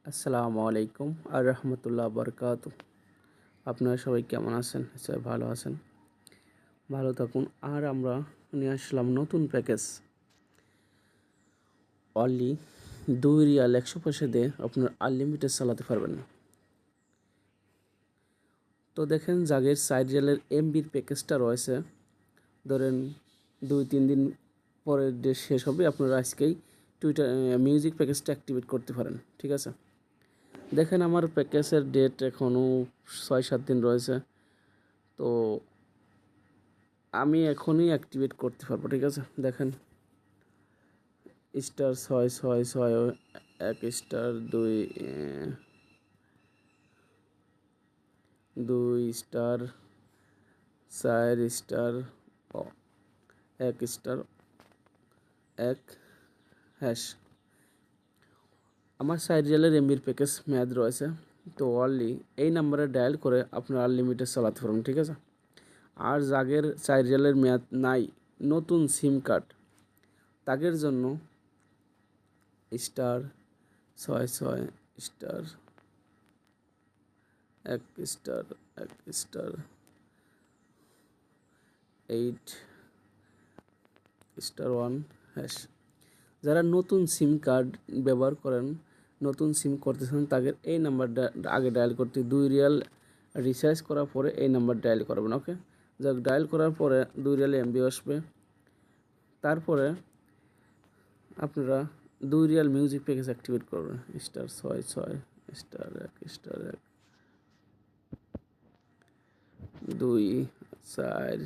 আসসালামু আলাইকুম আর রহমতুল্লাহ বরকাতু। আপনারা সবাই কেমন আছেন? সবাই ভালো আছেন, ভালো থাকুন। আর আমরা নিয়ে আসলাম নতুন প্যাকেজ। অনলি 2 রিয়াল 100 পয়সা দিয়ে আপনার আনলিমিটেড চালাতে পারবেন। তো দেখেন, জাগের 4 রিয়ালের এমবির প্যাকেজটা রয়েছে। ধরেন 2-3 দিন পরে ডেট শেষ হবে, আপনারা আজকেই টুইটার মিউজিক প্যাকেজটা অ্যাক্টিভেট করতে পারেন। ঠিক আছে, দেখেন আমার প্যাকেজের ডেট এখনও 6-7 দিন রয়েছে। তো আমি এখনই অ্যাক্টিভেট করতে পারবো। ঠিক আছে, দেখেন *666 1 star 2 star 4 star 1 star 1 hash. আমার 4 রিয়ালের এমবির প্যাকেজ মেয়াদ রয়েছে। তো অনলি এই নাম্বারে ডায়াল করে আপনার আনলিমিটেড চালাতে পারবেন। ঠিক আছে, আর যাদের 4 রিয়ালের মেয়াদ নাই, নতুন সিম কার্ড, তাদের জন্য *66 star 1 star 1 star 8 star 1 hash. যারা নতুন সিম কার্ড ব্যবহার করেন, নতুন সিম করতেছেন, তাদের এই নাম্বারটা আগে ডায়াল করতে 2 রিয়াল রিচার্জ করার পরে এই নাম্বার ডায়াল করবেন। ওকে, যাক ডায়াল করার পরে 2 রিয়াল এমবি আসবে। তারপরে আপনারা 2 রিয়াল মিউজিক প্যাকেজ অ্যাক্টিভেট করবেন। *66 স্টার 1 স্টার 1 2 4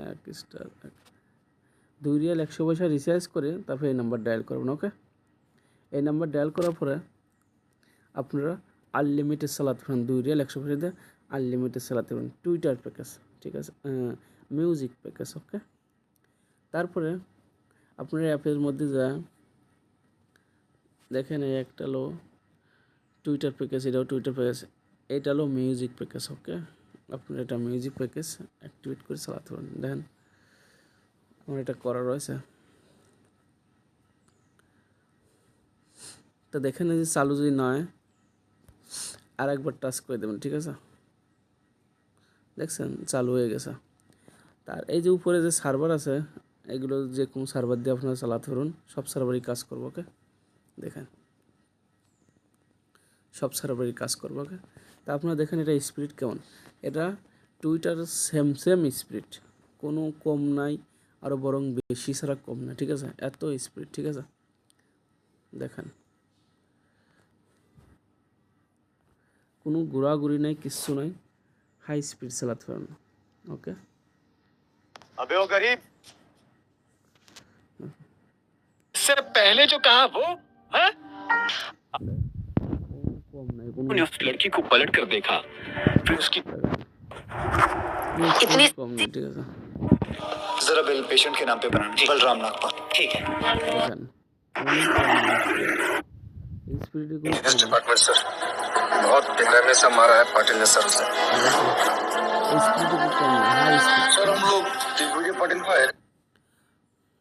1 স্টার 1 2 রিয়াল 100 পয়সা রিচার্জ করে তারপরে এই নাম্বার ডায়াল করবেন। ওকে, এই নাম্বার ডায়াল করার পরে আপনারা আনলিমিটেড চালাতে পারেন। 2 রিয়াল 100 পয়সা দিয়ে আনলিমিটেড চালাতে পারেন টুইটার প্যাকেজ। ঠিক আছে, মিউজিক প্যাকেজ। ওকে, তারপরে আপনার অ্যাপের মধ্যে যা দেখেন, এই একটা হলো টুইটার প্যাকেজ, এটাও টুইটার প্যাকেজ, এটা হলো মিউজিক প্যাকেজ। ওকে, আপনার এটা মিউজিক প্যাকেজ অ্যাক্টিভেট করে চালাতে পারেন। দেখেন আমার এটা করা রয়েছে। তো দেখেন, এই যে চালু যদি নয়, আর একবার টাচ করে দেবেন। ঠিক আছে, দেখছেন চালু হয়ে গেছে। তার এই যে উপরে যে সার্ভার আছে, এগুলো যে কোনো সার্ভার দিয়ে আপনারা চালাতে পারুন, সব সার্ভারই কাজ করবো। ওকে, দেখেন সব সার্ভারই কাজ করবো। ওকে, তা আপনারা দেখেন এটা স্পিড কেমন। এটা টুইটার সেম স্পিড, কোনো কম নাই, আরও বরং বেশি ছাড়া কম না। ঠিক আছে, এত স্পিড। ঠিক আছে, দেখেন কোনো ঘোরাঘুরি নাই, কিচ্ছু নাই, হাই স্পিড চালাতে পারেন। ওকে, अबे ओ गरीब इससे पहले जो कहा वो है? কম নাই, কোনো उन्होंने उस लड़की को पलट कर देखा, फिर उसकी ইতনি কম নেই। ঠিক আছে, जरा बिल पेशेंट के नाम पे बनाना। बलराम नागपाल। ठीक है। দেখেন অনেক কম নাই স্পিড, কোনো কম নাই। डिपार्टमेंट सर बहुत बेरहमी से मारा है पाटिल ने सर उसे। স্পিড কম নাই, হাই স্পিড। सर हम लोग दिग्विजय पाटिल को